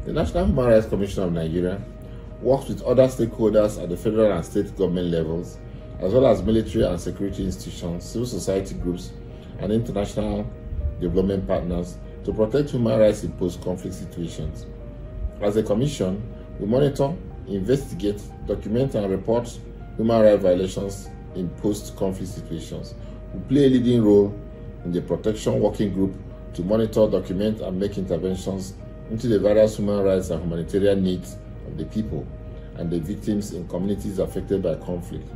The National Human Rights Commission of Nigeria works with other stakeholders at the federal and state government levels, as well as military and security institutions, civil society groups, and international development partners to protect human rights in post-conflict situations. As a commission, we monitor, investigate, document, and report human rights violations in post-conflict situations. We play a leading role in the Protection Working Group to monitor, document, and make interventions into the various human rights and humanitarian needs of the people and the victims in communities affected by conflict.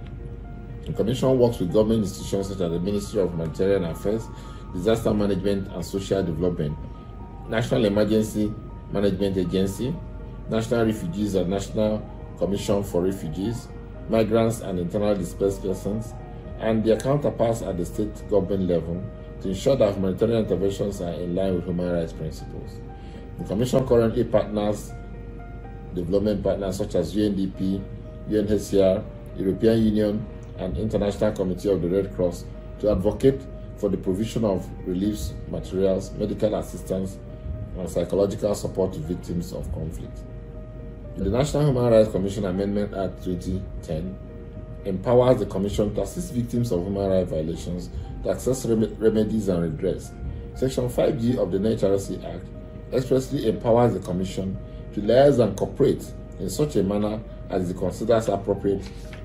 The Commission works with government institutions such as the Ministry of Humanitarian Affairs, Disaster Management and Social Development, National Emergency Management Agency, National Refugees and National Commission for Refugees, Migrants and Internally Displaced Persons, and their counterparts at the state government level to ensure that humanitarian interventions are in line with human rights principles. The Commission currently partners development partners such as UNDP, UNHCR, European Union, and International Committee of the Red Cross to advocate for the provision of relief materials, medical assistance, and psychological support to victims of conflict. The National Human Rights Commission Amendment Act 2010 empowers the Commission to assist victims of human rights violations to access remedies and redress. Section 5G of the NHRC Act expressly empowers the Commission to liaise and cooperate in such a manner as it considers appropriate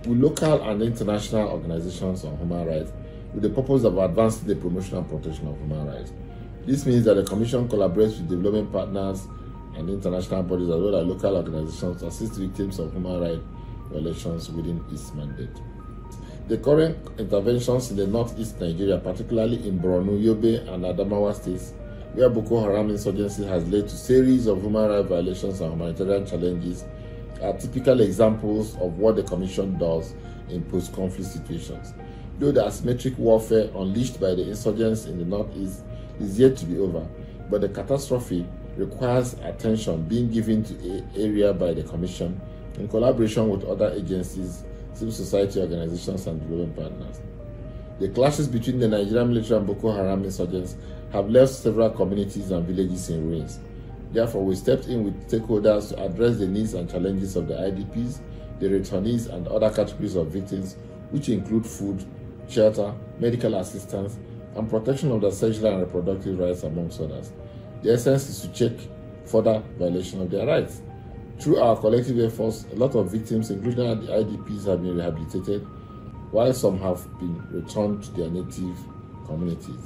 with local and international organizations on human rights with the purpose of advancing the promotion and protection of human rights. This means that the Commission collaborates with development partners and international bodies as well as local organizations to assist victims of human rights violations within its mandate. The current interventions in the northeast Nigeria, particularly in Borno, Yobe, and Adamawa states, where Boko Haram insurgency has led to series of human rights violations and humanitarian challenges, are typical examples of what the Commission does in post-conflict situations. Though the asymmetric warfare unleashed by the insurgents in the northeast is yet to be over, but the catastrophe requires attention being given to the area by the Commission in collaboration with other agencies, civil society organizations, and development partners. The clashes between the Nigerian military and Boko Haram insurgents have left several communities and villages in ruins. Therefore, we stepped in with stakeholders to address the needs and challenges of the IDPs, the returnees, and other categories of victims, which include food, shelter, medical assistance, and protection of their sexual and reproductive rights, amongst others. The essence is to check further violation of their rights. Through our collective efforts, a lot of victims, including the IDPs, have been rehabilitated, while some have been returned to their native communities.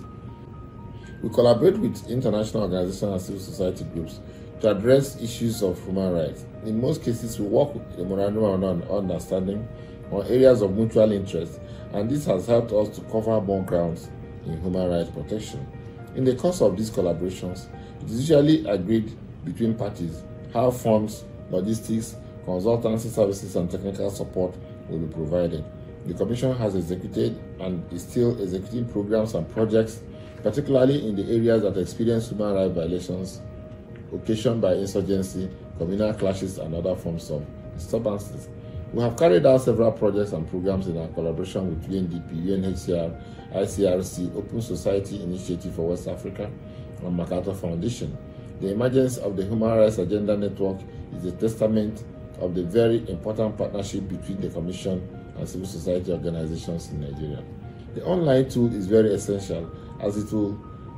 We collaborate with international organizations and civil society groups to address issues of human rights. In most cases, we work with a memorandum of understanding on areas of mutual interest, and this has helped us to cover more grounds in human rights protection. In the course of these collaborations, it is usually agreed between parties how funds, logistics, consultancy services, and technical support will be provided. The Commission has executed and is still executing programs and projects, particularly in the areas that experience human rights violations occasioned by insurgency, communal clashes, and other forms of disturbances. We have carried out several projects and programs in our collaboration with UNDP, UNHCR, ICRC, Open Society Initiative for West Africa, and MacArthur Foundation. The emergence of the Human Rights Agenda Network is a testament of the very important partnership between the Commission and civil society organizations in Nigeria. The online tool is very essential as it will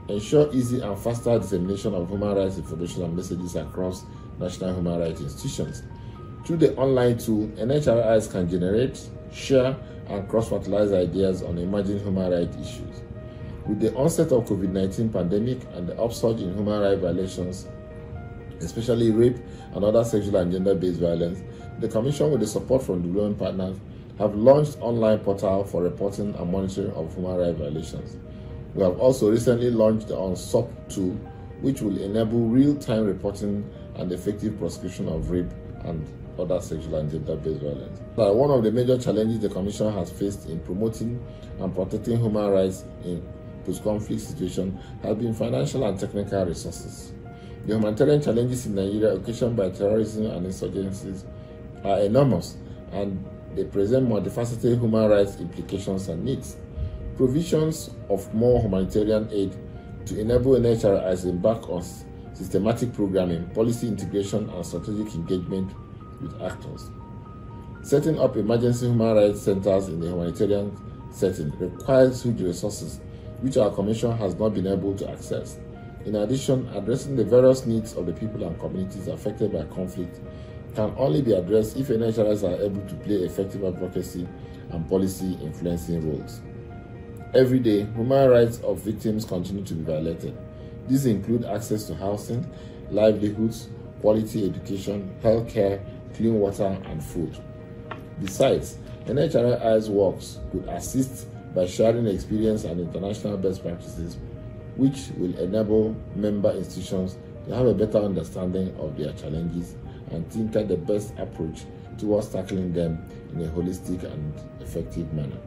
ensure easy and faster dissemination of human rights information and messages across national human rights institutions. Through the online tool, NHRIs can generate, share, and cross-fertilize ideas on emerging human rights issues. With the onset of COVID-19 pandemic and the upsurge in human rights violations, especially rape and other sexual and gender-based violence, the Commission, with the support from development partners, have launched online portal for reporting and monitoring of human rights violations. We have also recently launched the UNSOP tool, which will enable real-time reporting and effective prosecution of rape and other sexual and gender-based violence. One of the major challenges the Commission has faced in promoting and protecting human rights in post-conflict situations has been financial and technical resources. The humanitarian challenges in Nigeria occasioned by terrorism and insurgencies are enormous, and they present multifaceted human rights implications and needs. Provisions of more humanitarian aid to enable NHRIs embark on systematic programming, policy integration, and strategic engagement with actors. Setting up emergency human rights centers in the humanitarian setting requires huge resources, which our Commission has not been able to access. In addition, addressing the various needs of the people and communities affected by conflict can only be addressed if NHRIs are able to play effective advocacy and policy influencing roles. Every day, human rights of victims continue to be violated. These include access to housing, livelihoods, quality education, healthcare, clean water, and food. Besides, NHRI's works could assist by sharing experience and international best practices, which will enable member institutions to have a better understanding of their challenges and think out the best approach towards tackling them in a holistic and effective manner.